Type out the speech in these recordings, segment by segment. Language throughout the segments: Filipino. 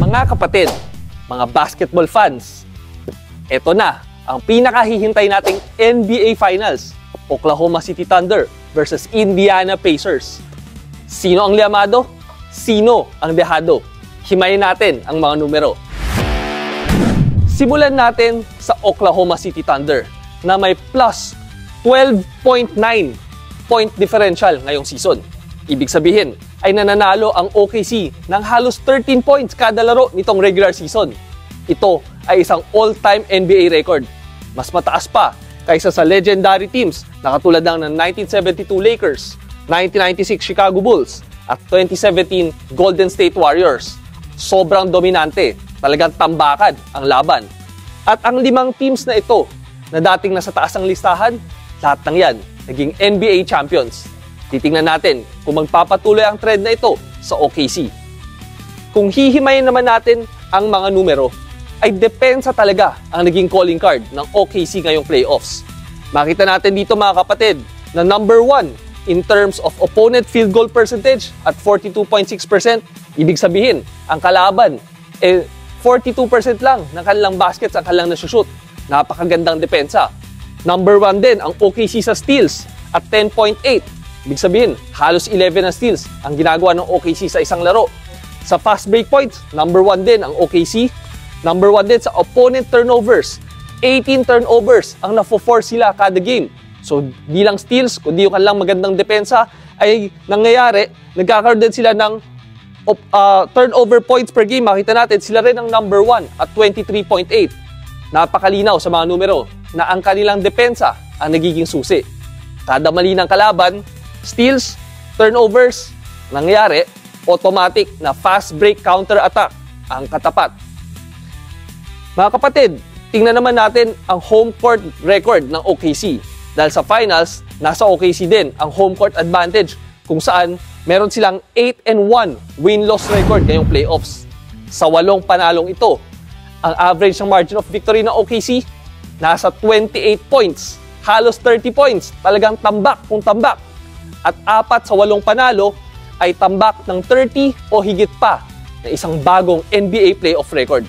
Mga kapatid, mga basketball fans, eto na ang pinakahihintay nating NBA Finals, Oklahoma City Thunder versus Indiana Pacers. Sino ang liyamado? Sino ang dehado? Himayin natin ang mga numero. Simulan natin sa Oklahoma City Thunder na may plus 12.9 point differential ngayong season. Ibig sabihin ay nananalo ang OKC ng halos 13 points kada laro nitong regular season. Ito ay isang all-time NBA record. Mas mataas pa kaysa sa legendary teams na katulad ng 1972 Lakers, 1996 Chicago Bulls at 2017 Golden State Warriors. Sobrang dominante, talagang tambakan ang laban. At ang 5 teams na ito na dating nasa taas ng listahan, lahat ng yan naging NBA champions. Titingnan natin kung magpapatuloy ang trend na ito sa OKC. Kung hihimayin naman natin ang mga numero, ay depensa talaga ang naging calling card ng OKC ngayong playoffs. Makita natin dito mga kapatid na number 1 in terms of opponent field goal percentage at 42.6%. Ibig sabihin, ang kalaban 42% lang ng kanilang baskets ang kanilang nasushoot. Napakagandang depensa. Number 1 din ang OKC sa steals at 10.8. Ibig sabihin, halos 11 na steals ang ginagawa ng OKC sa isang laro. Sa fast break points, number 1 din ang OKC. Number 1 din sa opponent turnovers. 18 turnovers ang nafo-force sila kada game. So, di lang steals, kundi yung kanilang magandang depensa ay nangyayari, nagkakaroon din sila ng turnover points per game. Makita natin, sila rin ang number 1 at 23.8. Napakalinaw sa mga numero na ang kanilang depensa ang nagiging susi. Kada mali ng kalaban, steals, turnovers, nangyayari, automatic na fast break counter attack ang katapat. Mga kapatid, tingnan naman natin ang home court record ng OKC. Dahil sa finals, nasa OKC din ang home court advantage kung saan meron silang 8-1 win-loss record ngayong playoffs. Sa 8 panalong ito, ang average ng margin of victory ng OKC nasa 28 points. Halos 30 points. Talagang tambak kung tambak. At 4 sa 8 panalo ay tambak ng 30 o higit pa na isang bagong NBA playoff record.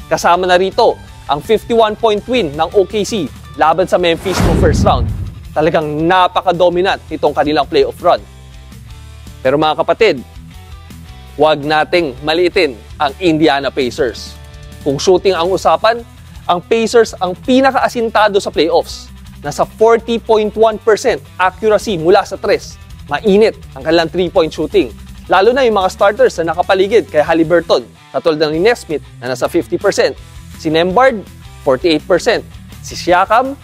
Kasama na rito ang 51-point win ng OKC laban sa Memphis no first round. Talagang napaka-dominant itong kanilang playoff run. Pero mga kapatid, huwag nating maliitin ang Indiana Pacers. Kung shooting ang usapan, ang Pacers ang pinaka-asintado sa playoffs. Nasa 40.1% accuracy mula sa 3. Mainit ang kanilang 3-point shooting. Lalo na yung mga starters na nakapaligid kay Haliburton, katulad ng Nesmith na nasa 50%. Si Nembhard, 48%. Si Siakam,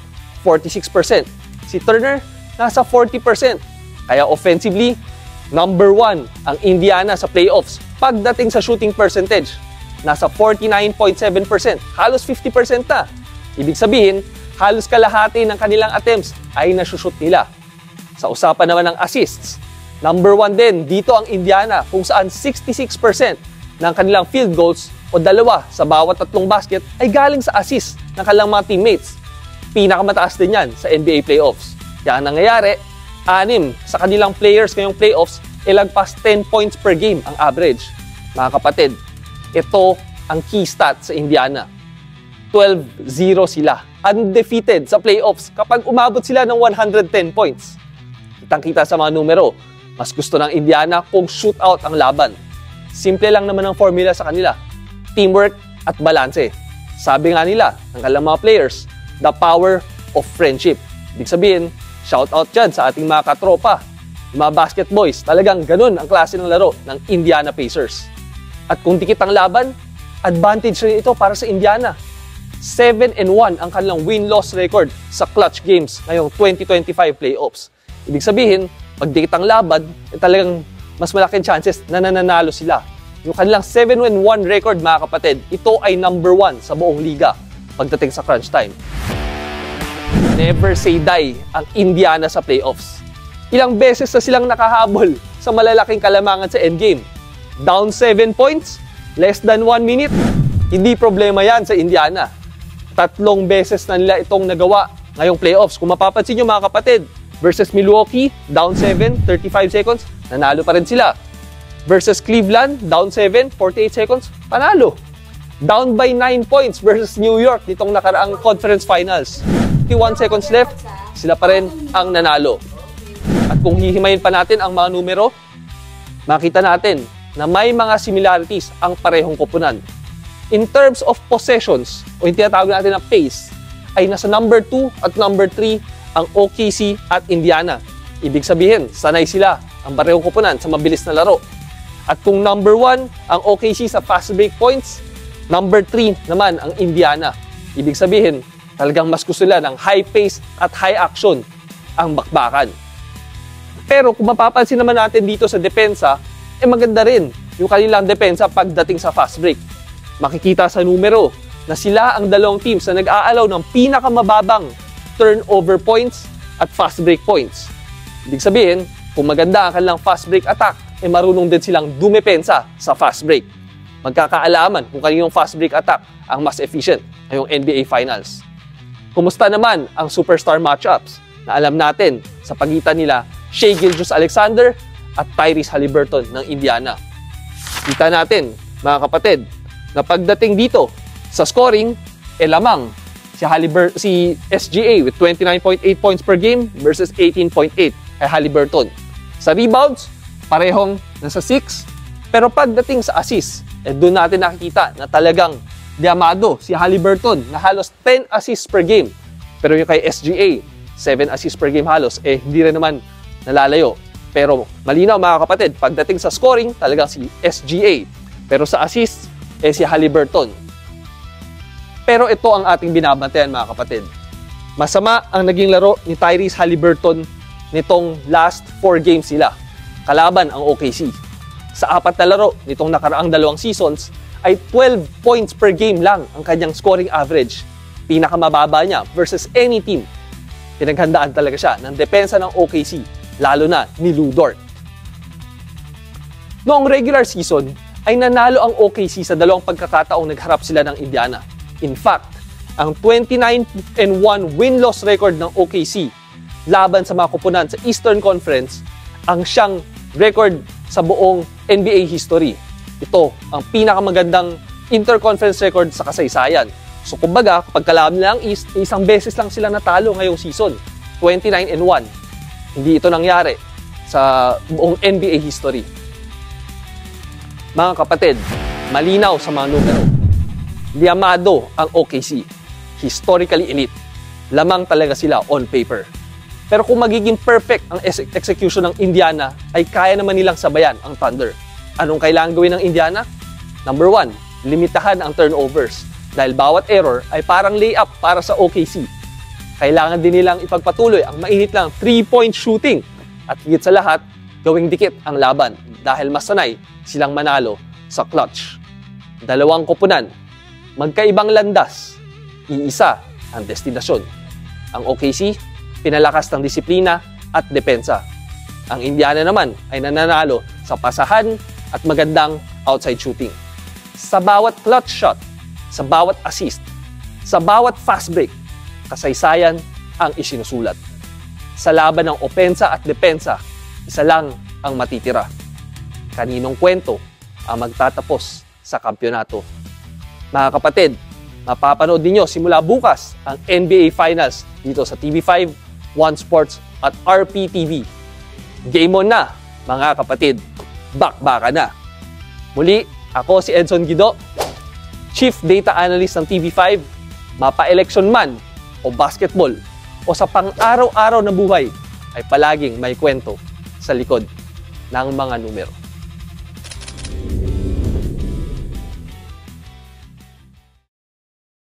46%. Si Turner, nasa 40%. Kaya offensively, number 1 ang Indiana sa playoffs pagdating sa shooting percentage. Nasa 49.7%. Halos 50% na. Ibig sabihin, halos kalahati ng kanilang attempts ay nasushoot nila. Sa usapan naman ng assists, number 1 din dito ang Indiana kung saan 66% ng kanilang field goals o 2 sa bawat 3 basket ay galing sa assist ng kanilang mga teammates. Pinakamataas din yan sa NBA playoffs. Kaya ang nangyayari, 6 sa kanilang players ngayong playoffs ay lagpas 10 points per game ang average. Mga kapatid, ito ang key stat sa Indiana. 12-0 sila. Undefeated sa playoffs kapag umabot sila ng 110 points. Kitang-kita sa mga numero, mas gusto ng Indiana kung shootout ang laban. Simple lang naman ang formula sa kanila. Teamwork at balanse. Sabi nga nila ng kanilang mga players, the power of friendship. Ibig sabihin, shoutout dyan sa ating mga katropa. Mga basket boys, talagang ganun ang klase ng laro ng Indiana Pacers. At kung dikit ang laban, advantage rin ito para sa Indiana. 7-1 ang kanilang win-loss record sa clutch games ngayong 2025 playoffs. Ibig sabihin, pag dikit ang laban, talagang mas malaking chances na nananalo sila. Yung kanilang 7-1 record mga kapatid, ito ay number 1 sa buong liga pagdating sa crunch time. Never say die ang Indiana sa playoffs. Ilang beses na silang nakahabol sa malalaking kalamangan sa endgame. Down 7 points, less than 1 minute, hindi problema yan sa Indiana. 3 beses na nila itong nagawa ngayong playoffs. Kung mapapansin nyo mga kapatid, versus Milwaukee, down 7, 35 seconds, nanalo pa rin sila. versus Cleveland, down 7, 48 seconds, panalo. Down by 9 points versus New York nitong nakaraang conference finals. 51 seconds left, sila pa rin ang nanalo. At kung hihimayin pa natin ang mga numero, makita natin na may mga similarities ang parehong koponan. In terms of possessions, o yung tinatawag natin na pace, ay nasa number 2 at number 3 ang OKC at Indiana. Ibig sabihin, sanay sila ang parehong koponan sa mabilis na laro. At kung number 1 ang OKC sa fast break points, number 3 naman ang Indiana. Ibig sabihin, talagang mas gusto nila ng high pace at high action ang bakbakan. Pero kung mapapansin naman natin dito sa depensa, maganda rin yung kanilang depensa pagdating sa fast break. Makikita sa numero na sila ang dalawang teams na nag-aalaw ng pinakamababang turnover points at fast break points. Ibig sabihin, kung maganda ang kanilang fast break attack, marunong din silang dumepensa sa fast break. Magkakaalaman kung kaninong fast break attack ang mas efficient ngayong NBA Finals. Kumusta naman ang superstar matchups na alam natin sa pagitan nila Shai Gilgeous-Alexander at Tyrese Haliburton ng Indiana? Kita natin, mga kapatid, na pagdating dito sa scoring, lamang si SGA with 29.8 points per game versus 18.8 kay Haliburton. Sa rebounds, parehong nasa 6. Pero pagdating sa assist, doon natin nakikita na talagang diamado si Haliburton na halos 10 assists per game. Pero yung kay SGA, 7 assists per game halos, hindi rin naman nalalayo. Pero malinaw mga kapatid, pagdating sa scoring, talagang si SGA. Pero sa assists, si Haliburton. Pero ito ang ating binabantayan mga kapatid. Masama ang naging laro ni Tyrese Haliburton nitong last 4 games sila. Kalaban ang OKC. Sa 4 na laro nitong nakaraang 2 seasons, ay 12 points per game lang ang kanyang scoring average. Pinakamababa niya versus any team. Pinaghandaan talaga siya ng depensa ng OKC, lalo na ni Lu Dort. Noong regular season, ay nanalo ang OKC sa 2 pagkakataong nagharap sila ng Indiana. In fact, ang 29-1 win-loss record ng OKC laban sa mga koponan sa Eastern Conference ang siyang record sa buong NBA history. Ito ang pinakamagandang interconference record sa kasaysayan. So kumbaga, kapag kalaban nila ang East, isang beses lang sila natalo ngayong season, 29-1. Hindi ito nangyari sa buong NBA history. Mga kapatid, malinaw sa mga numero. Diamado ang OKC. Historically elite. Lamang talaga sila on paper. Pero kung magiging perfect ang execution ng Indiana, ay kaya naman nilang sabayan ang Thunder. Anong kailangan gawin ng Indiana? Number 1, limitahan ang turnovers. Dahil bawat error ay parang layup para sa OKC. Kailangan din nilang ipagpatuloy ang mainit lang 3-point shooting. At higit sa lahat, gawing dikit ang laban dahil mas sanay silang manalo sa clutch. 2 koponan, magkaibang landas, iisa ang destinasyon. Ang OKC, pinalakas ng disiplina at depensa. Ang Indiana naman ay nananalo sa pasahan at magandang outside shooting. Sa bawat clutch shot, sa bawat assist, sa bawat fast break, kasaysayan ang isinusulat. Sa laban ng opensa at depensa, isa lang ang matitira. Kaninong kwento ang magtatapos sa kampyonato? Mga kapatid, mapapanood ninyo simula bukas ang NBA Finals dito sa TV5, One Sports at RPTV. Game on na, mga kapatid. Bakbaka na. Muli, ako si Edson Guido, Chief Data Analyst ng TV5, mapa-election man o basketball o sa pang-araw-araw na buhay ay palaging may kwento sa likod ng mga numero.